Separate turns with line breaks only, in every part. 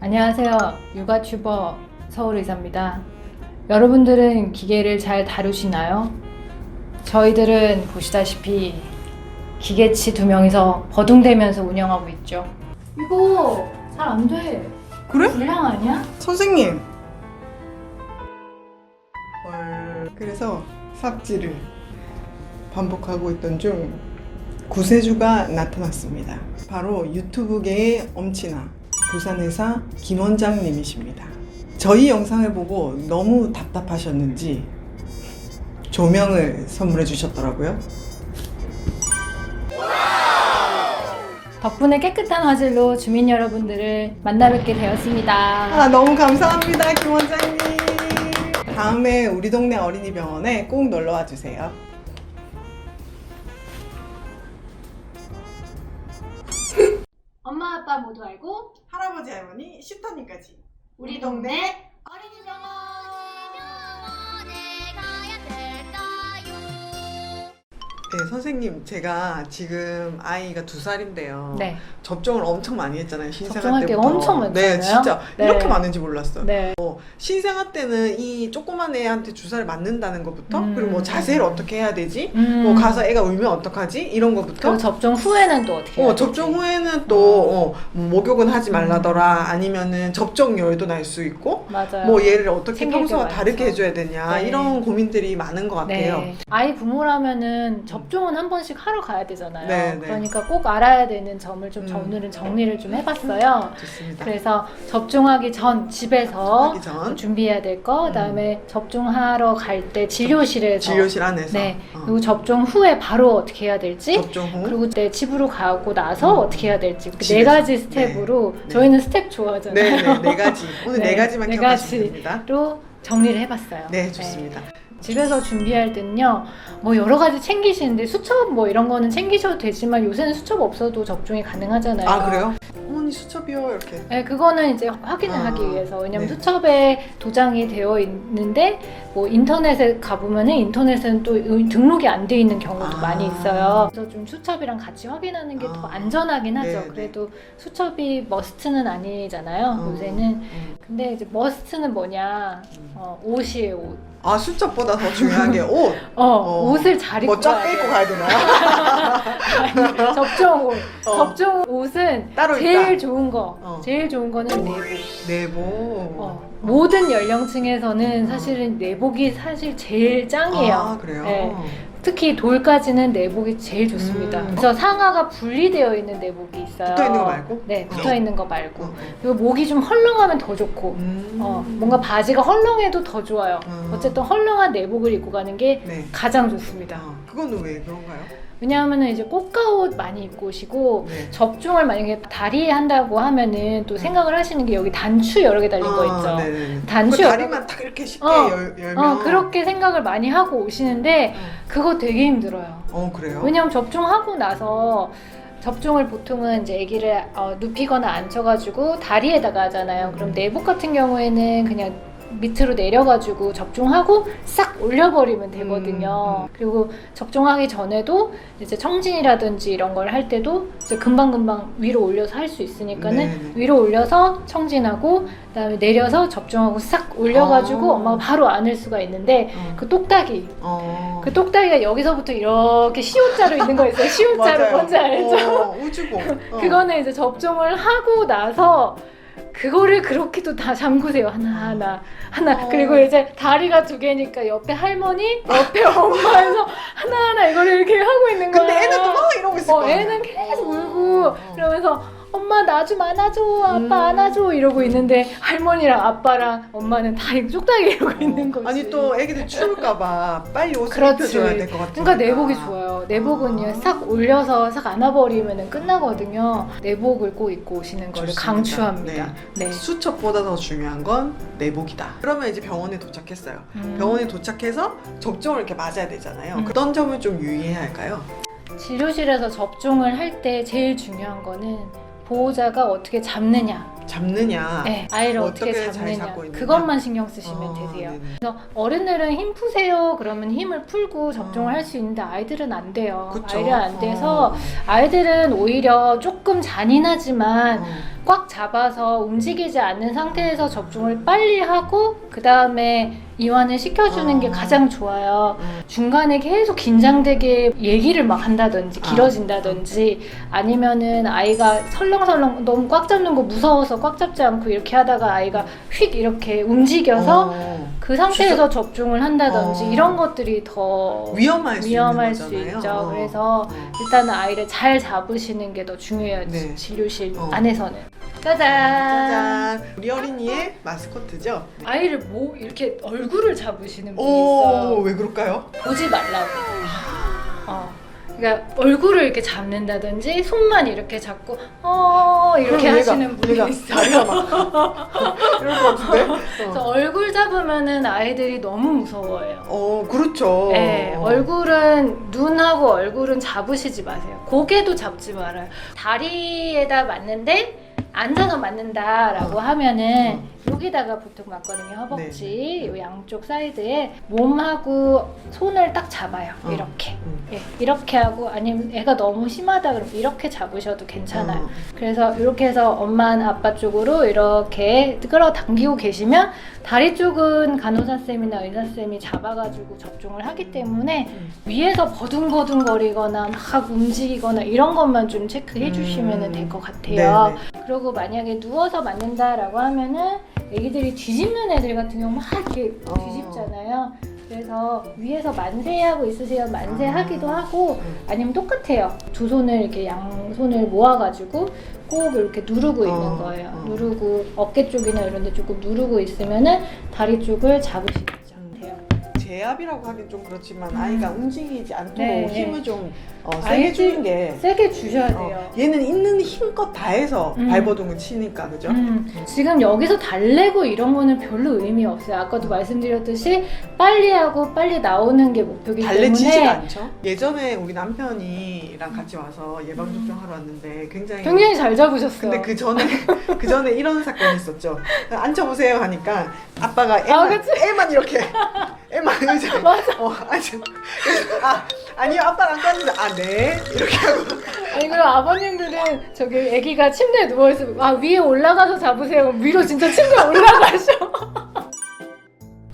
안녕하세요. 육아튜버 서울의사입니다. 여러분들은 기계를 잘 다루시나요? 저희들은 보시다시피 기계치 2명이서 버둥대면서 운영하고 있죠. 이거 잘 안 돼.
그래?
불량 아니야?
선생님. 그래서 삽질을 반복하고 있던 중 구세주가 나타났습니다. 바로 유튜브계의 엄친아 부산회사 김 원장님이십니다. 저희 영상을 보고 너무 답답하셨는지 조명을 선물해 주셨더라고요.
덕분에 깨끗한 화질로 주민 여러분들을 만나뵙게 되었습니다.
너무 감사합니다, 김 원장님. 다음에 우리 동네 어린이병원에 꼭 놀러와 주세요.
엄마 아빠 모두 알고
할아버지 할머니 슈터님까지
우리 동네
네, 선생님, 제가 지금 아이가 2살인데요.
네.
접종을 엄청 많이 했잖아요. 신생아
접종할 게
때부터.
엄청 많잖아요.
네, 진짜
네.
이렇게 많은지 몰랐어요.
네.
신생아 때는 이 조그만 애한테 주사를 맞는다는 것부터 그리고 뭐 자세를 어떻게 해야 되지? 뭐 가서 애가 울면 어떡하지? 이런 것부터
그리고 접종 후에는 또 어떻게 해야 되지?
접종 후에는 또 목욕은 하지 말라더라. 아니면은 접종열도 날 수 있고
맞아요.
뭐 얘를 어떻게
챙길
평소와
게
다르게
많죠.
해줘야 되냐
네.
이런 고민들이 많은 것 같아요.
네. 아이 부모라면은 접종은 한 번씩 하러 가야 되잖아요.
네, 네.
그러니까 꼭 알아야 되는 점을 좀 오늘은 정리를 좀 해봤어요.
좋습니다.
그래서 접종하기 전 집에서
하기 전
준비해야 될 거, 그다음에 접종하러 갈 때 진료실에서
진료실 안에서
네. 그리고 접종 후에 바로 어떻게 해야 될지,
접종 후
그리고 내 집으로 가고 나서 어떻게 해야 될지 그 네
집에서.
가지 스텝으로
네.
저희는 스텝 좋아하잖아요.
네 가지 오늘
네,
네 가지만
네
기억하시면 됩니다.
로 정리를 해봤어요.
네, 좋습니다.
집에서 준비할 때는요, 뭐 여러 가지 챙기시는데 수첩 뭐 이런 거는 챙기셔도 되지만 요새는 수첩 없어도 접종이 가능하잖아요.
아, 그래요? 어머니 수첩이요 이렇게.
네, 그거는 이제 확인을 하기 위해서. 왜냐면
네.
수첩에 도장이 되어 있는데 뭐 인터넷에 가보면은 인터넷은 또 등록이 안 돼 있는 경우도 많이 있어요. 그래서 좀 수첩이랑 같이 확인하는 게 더 안전하긴 하죠.
네,
그래도 수첩이 머스트는 아니잖아요. 요새는. 근데 이제 머스트는 뭐냐? 옷이에요, 옷.
아, 수첩보다 더 중요한 게 옷.
옷을 잘 입고
뭐 쫙
가야
빼고
돼요.
가야 되나요?
아니, 접종 옷. 접종 옷은
따로
제일
있다.
좋은 거. 제일 좋은 거는 내복.
내복.
모든 연령층에서는 사실은 내복이 사실 제일 짱이에요.
아, 그래요?
네. 특히 돌까지는 내복이 제일 좋습니다. 그래서 상하가 분리되어 있는 내복이 있어요.
붙어 있는 거 말고?
네, 붙어 있는 거 말고.
어.
그리고 목이 좀 헐렁하면 더 좋고, 뭔가 바지가 헐렁해도 더 좋아요. 어쨌든 헐렁한 내복을 입고 가는 게
네.
가장 좋습니다.
그건 왜 그런가요?
왜냐하면 이제 꽃가옷 많이 입고 오시고
네.
접종을 만약에 다리에 한다고 하면은 또 생각을 하시는 게 여기 단추 여러 개 달린 거 있죠.
네네.
단추
그
여러
다리만 딱 이렇게 쉽게 열면.
그렇게 생각을 많이 하고 오시는데 그거 되게 힘들어요.
그래요?
왜냐면 접종하고 나서 접종을 보통은 이제 아기를 눕히거나 앉혀가지고 다리에다가 하잖아요. 그럼 내복 같은 경우에는 그냥 밑으로 내려가지고 접종하고 싹 올려버리면 되거든요. 그리고 접종하기 전에도 이제 청진이라든지 이런 걸 할 때도 이제 금방금방 위로 올려서 할 수 있으니까는
네네.
위로 올려서 청진하고 그다음에 내려서 접종하고 싹 올려가지고 엄마가 바로 안을 수가 있는데 그 똑딱이 그 똑딱이가 여기서부터 이렇게 C자로 있는 거 있어요. C자로 뭔지 알죠?
우주복.
그거는 이제 접종을 하고 나서 그거를 그렇게 또 다 잠그세요. 하나. 그리고 이제 다리가 2개니까 옆에 할머니, 옆에 엄마 해서 하나하나 이거를 이렇게 하고 있는 거예요.
근데 애는 또 막 이러고 있을 거야.
애는 계속 울고 그러면서 엄마 나 좀 안아줘, 아빠 안아줘 이러고 있는데 할머니랑 아빠랑 엄마는 다 쪽다리 이러고 있는 거지.
아니 또 애기들 추울까봐 빨리 옷을
그렇지.
입혀줘야 될 것 같아.
그러니까 내복이 좋아요. 내복은요 싹 올려서 싹 안아버리면 끝나거든요. 내복을 꼭 입고 오시는 거를
좋습니다.
강추합니다. 네.
수첩보다 더 중요한 건 내복이다. 그러면 이제 병원에 도착했어요. 병원에 도착해서 접종을 이렇게 맞아야 되잖아요. 어떤 점을 좀 유의해야 할까요?
진료실에서 접종을 할 때 제일 중요한 거는 보호자가 어떻게 잡느냐.
잡느냐.
네, 아이를 어떻게
잘
잡느냐.
잡고 있느냐.
그것만 신경 쓰시면 되세요.
네네.
그래서 어른들은 힘 푸세요. 그러면 힘을 풀고 접종을 할 수 있는데 아이들은 안 돼요.
그쵸?
아이들은 안 돼서 아이들은 오히려 조금 잔인하지만 꽉 잡아서 움직이지 않는 상태에서 접종을 빨리 하고 그 다음에 이완을 시켜주는 게 가장 좋아요. 중간에 계속 긴장되게 얘기를 막 한다든지 길어진다든지 아니면은 아이가 설렁설렁 너무 꽉 잡는 거 무서워서 꽉 잡지 않고 이렇게 하다가 아이가 휙 이렇게 움직여서 그 상태에서 접종을 한다든지 이런 것들이 더
위험할
수 있죠. 그래서 일단 아이를 잘 잡으시는 게 더 중요해요.
네.
진료실 안에서는. 짜잔!
짜잔! 우리 어린이의 마스코트죠?
아이를 뭐 이렇게 얼굴을 잡으시는 분이 있어요.
왜 그럴까요?
보지 말라고. 그러니까 얼굴을 이렇게 잡는다든지 손만 이렇게 잡고 이렇게 하시는 분이 있어요.
다리가 막 이럴 것 같은데?
그래서 얼굴 잡으면은 아이들이 너무 무서워해요.
그렇죠.
네, 얼굴은 눈하고 얼굴은 잡으시지 마세요. 고개도 잡지 말아요. 다리에다 맞는데 앉아서 맞는다라고 하면은 여기다가 보통 맞거든요. 허벅지 요 양쪽 사이드에 몸하고 손을 딱 잡아요. 이렇게 이렇게 하고 아니면 애가 너무 심하다 그러면 이렇게 잡으셔도 괜찮아요. 그래서 이렇게 해서 엄마 아빠 쪽으로 이렇게 끌어당기고 계시면 다리 쪽은 간호사쌤이나 의사쌤이 잡아가지고 접종을 하기 때문에 위에서 버둥버둥거리거나 막 움직이거나 이런 것만 좀 체크해 주시면 될 것 같아요. 그리고 만약에 누워서 맞는다라고 하면은 애기들이 뒤집는 애들 같은 경우 막 이렇게 뒤집잖아요. 그래서 위에서 만세하고 있으시면 만세하기도 하고 아니면 똑같아요. 두 손을 이렇게 양손을 모아가지고 꼭 이렇게 누르고 있는 거예요. 누르고 어깨 쪽이나 이런 데 조금 누르고 있으면은 다리 쪽을 잡으시면 돼요.
제압이라고 하긴 좀 그렇지만 아이가 움직이지 않도록
네.
힘을 좀 세게 주는 게
세게 주셔야 돼요.
얘는 있는 힘껏 다해서 발버둥을 치니까 그죠?
지금 여기서 달래고 이런 거는 별로 의미 없어요. 아까도 말씀드렸듯이 빨리 하고 빨리 나오는 게 목표이기 때문에
달래지지가 않죠? 예전에 우리 남편이랑 같이 와서 예방접종하러 왔는데
굉장히 잘 잡으셨어요.
근데 그 전에 이런 사건이 있었죠. 앉아보세요 하니까 아빠가 애만 이렇게 애만 의자에 아니요 아빠랑 앉는데 네 이렇게 하고
아니 그리고 아버님들은 저기 아기가 침대에 누워있으면 위에 올라가서 잡으세요. 위로 진짜 침대에 올라가셔.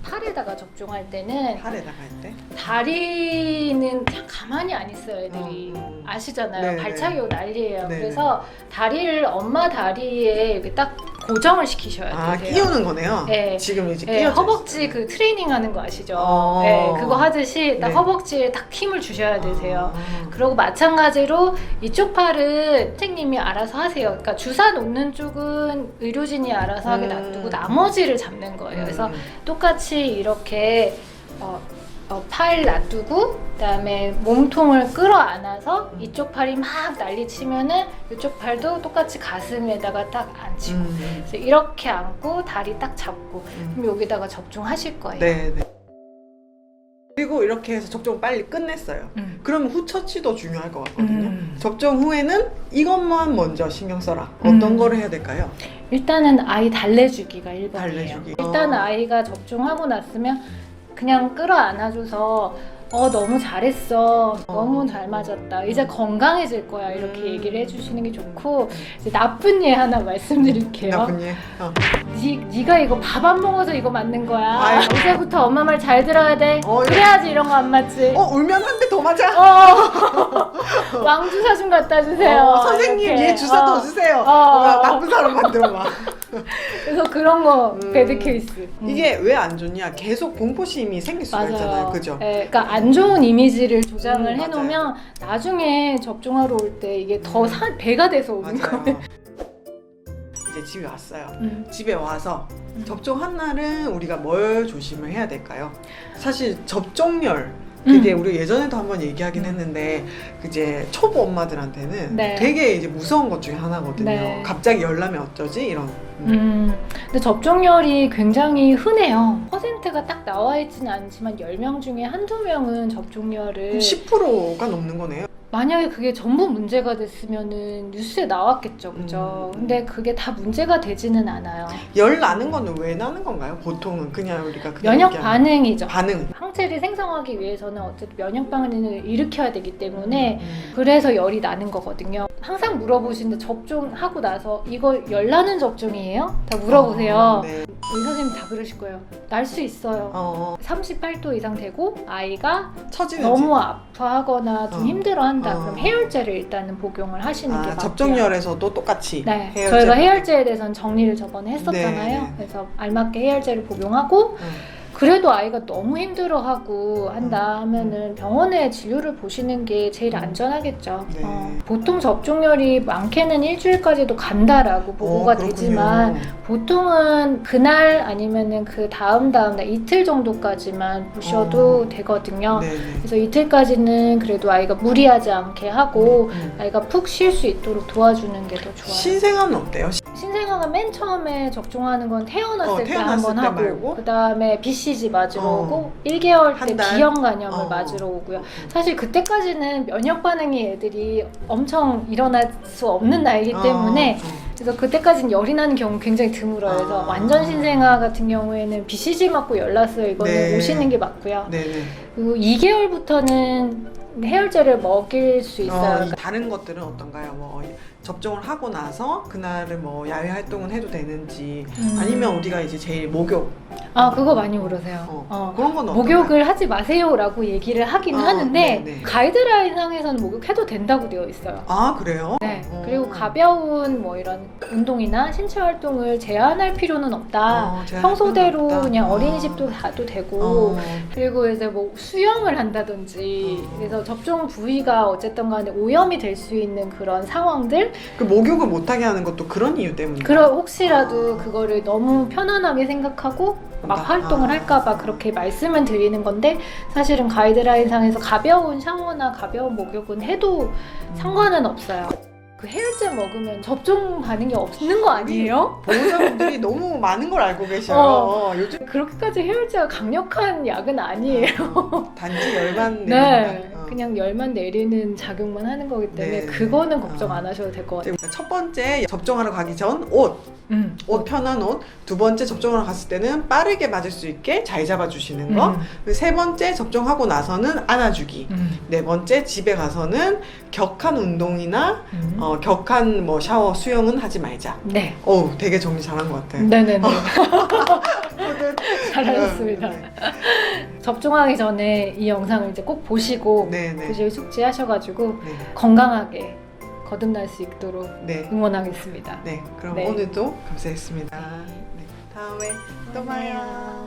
팔에다가 접종할 때는
팔에다가 할 때?
다리는 가만히 안 있어요 애들이. 아시잖아요.
네,
발차기고 난리예요.
네,
그래서 다리를 엄마 다리에 이렇게 딱 고정을 시키셔야 돼요.
끼우는 거네요?
네.
지금 이제
네,
끼워져
허벅지
있어요.
그 트레이닝 하는 거 아시죠? 네, 그거 하듯이 딱
네.
허벅지에 딱 힘을 주셔야 되세요. 그리고 마찬가지로 이쪽 팔은 선생님이 알아서 하세요. 그러니까 주사 놓는 쪽은 의료진이 알아서 하게 놔두고 나머지를 잡는 거예요. 그래서 똑같이 이렇게 팔 놔두고 그다음에 몸통을 끌어안아서 이쪽 팔이 막 난리치면은 이쪽 팔도 똑같이 가슴에다가 딱 앉히고 그래서 이렇게 안고 다리 딱 잡고 그럼 여기다가 접종하실 거예요.
네. 그리고 이렇게 해서 접종 빨리 끝냈어요. 그러면 후처치도 중요할 것 같거든요. 접종 후에는 이것만 먼저 신경 써라. 어떤 거를 해야 될까요?
일단은 아이 달래주기가 1번이에요.
달래주기.
일단 아이가 접종하고 났으면 그냥 끌어안아줘서 너무 잘했어. 너무 잘 맞았다. 이제 건강해질 거야. 이렇게 얘기를 해주시는 게 좋고 이제 나쁜 예 하나 말씀드릴게요.
나쁜 예.
네가 이거 밥 안 먹어서 이거 맞는 거야.
아이고.
이제부터 엄마 말 잘 들어야 돼. 그래야지 이런 거 안 맞지.
울면 한 대 더 맞아.
왕주사 좀 갖다 주세요.
선생님
이렇게.
얘 주사 더 주세요. 나쁜 사람 만들어 봐.
그래서 그런 거 배드 케이스.
이게 왜 안 좋냐? 계속 공포심이 생길 수가 있잖아요. 그죠?
네, 그러니까 안 좋은 이미지를 조장을
맞아요.
해놓으면 나중에 접종하러 올 때 이게 더 배가 돼서 오는
맞아요.
거예요.
이제 집에 왔어요. 집에 와서 접종한 날은 우리가 뭘 조심을 해야 될까요? 사실 접종열 그게 우리 예전에도 한번 얘기하긴 했는데 이제 초보 엄마들한테는
네.
되게 이제 무서운 것 중에 하나거든요.
네.
갑자기 열나면 어쩌지? 이런.
근데 접종률이 굉장히 흔해요. 퍼센트가 딱 나와 있지는 않지만 10명 중에 한두 명은 접종률을
10%가 넘는 거네요.
만약에 그게 전부 문제가 됐으면은 뉴스에 나왔겠죠, 그죠? 근데 그게 다 문제가 되지는 않아요.
열 나는 거는 왜 나는 건가요? 보통은 그냥 우리가 그냥
면역
얘기하는
반응이죠.
반응.
항체 항체를 생성하기 위해서는 어쨌든 면역 반응을 일으켜야 되기 때문에 그래서 열이 나는 거거든요. 항상 물어보시는데 접종하고 나서 이거 열 나는 접종이에요? 다 물어보세요.
네.
의사 선생님 다 그러실 거예요. 날 수 있어요. 38도 이상 되고 아이가
처지는지.
너무 아파하거나 좀 힘들어한다.
어.
그럼 해열제를 일단은 복용을 하시는 게 맞고요.
접종열에서도 똑같이.
네,
해열제.
저희가 해열제에 대해서는 정리를 저번에 했었잖아요.
네.
그래서 알맞게 해열제를 복용하고 그래도 아이가 너무 힘들어하고 한다 하면은 병원에 진료를 보시는 게 제일 안전하겠죠.
네.
보통 접종열이 많게는 일주일까지도 간다라고 보고가
그렇군요.
되지만 보통은 그날 아니면은 그 다음 날 이틀 정도까지만 보셔도 되거든요.
네.
그래서 이틀까지는 그래도 아이가 무리하지 않게 하고 아이가 푹 쉴 수 있도록 도와주는 게 더 좋아요.
신생아는 어때요?
신생아가 맨 처음에 접종하는 건 태어났을 때
태어났을
한번
때
하고
말고?
그 다음에 BCG 맞으러 오고 1개월 때
한 달?
B형 간염을
어.
맞으러 오고요. 사실 그때까지는 면역 반응이 애들이 엄청 일어날 수 없는 나이기 때문에 그래서 그때까지는 열이 나는 경우 굉장히 드물어요. 그래서 완전 신생아 같은 경우에는 BCG 맞고 열 났어요. 이거는
네.
오시는 게 맞고요.
네네.
그리고 2개월부터는 해열제를 먹일 수 있어요.
다른 것들은 어떤가요? 뭐 접종을 하고 나서 그날은 뭐 야외 활동은 해도 되는지 아니면 우리가 이제 제일 목욕
그거 많이 물으세요.
그런 건 어떤가요?
목욕을 하지 마세요라고 얘기를 하긴 하는데
네네.
가이드라인상에서는 목욕해도 된다고 되어 있어요.
아 그래요?
네. 그리고 가벼운 뭐 이런 운동이나 신체 활동을 제한할 필요는 없다.
제한할
평소대로
필요는 없다.
그냥 어린이집도 가도 되고 그리고 이제 뭐 수영을 한다든지 그래서 접종 부위가 어쨌든 간에 오염이 될 수 있는 그런 상황들
그 목욕을 못하게 하는 것도 그런 이유 때문에.
혹시라도 그거를 너무 편안하게 생각하고 막 활동을 할까봐 그렇게 말씀을 드리는 건데 사실은 가이드라인상에서 가벼운 샤워나 가벼운 목욕은 해도 상관은 없어요. 그 해열제 먹으면 접종 반응이 없는 거 아니에요?
보호자분들이 너무 많은 걸 알고 계셔요. 요즘
그렇게까지 해열제가 강력한 약은 아니에요.
단지 열만 내린다.
네, 그냥 열만 내리는 작용만 하는 거기 때문에
네.
그거는 걱정 안 하셔도 될 것 같아요.
첫 번째 접종하러 가기 전 옷 편한 옷. 두 번째 접종하러 갔을 때는 빠르게 맞을 수 있게 잘 잡아주시는 거. 그리고 세 번째 접종하고 나서는 안아주기. 네 번째 집에 가서는 격한 운동이나 격한 뭐 샤워, 수영은 하지 말자.
네.
되게 정리 잘한 것 같아요.
네네네. 잘하셨습니다.
네.
접종하기 전에 이 영상을 이제 꼭 보시고
네네.
부실 숙지하셔가지고
네.
건강하게 거듭날 수 있도록
네.
응원하겠습니다.
네. 그럼
네.
오늘도 감사했습니다. 네. 다음에 또 봐요.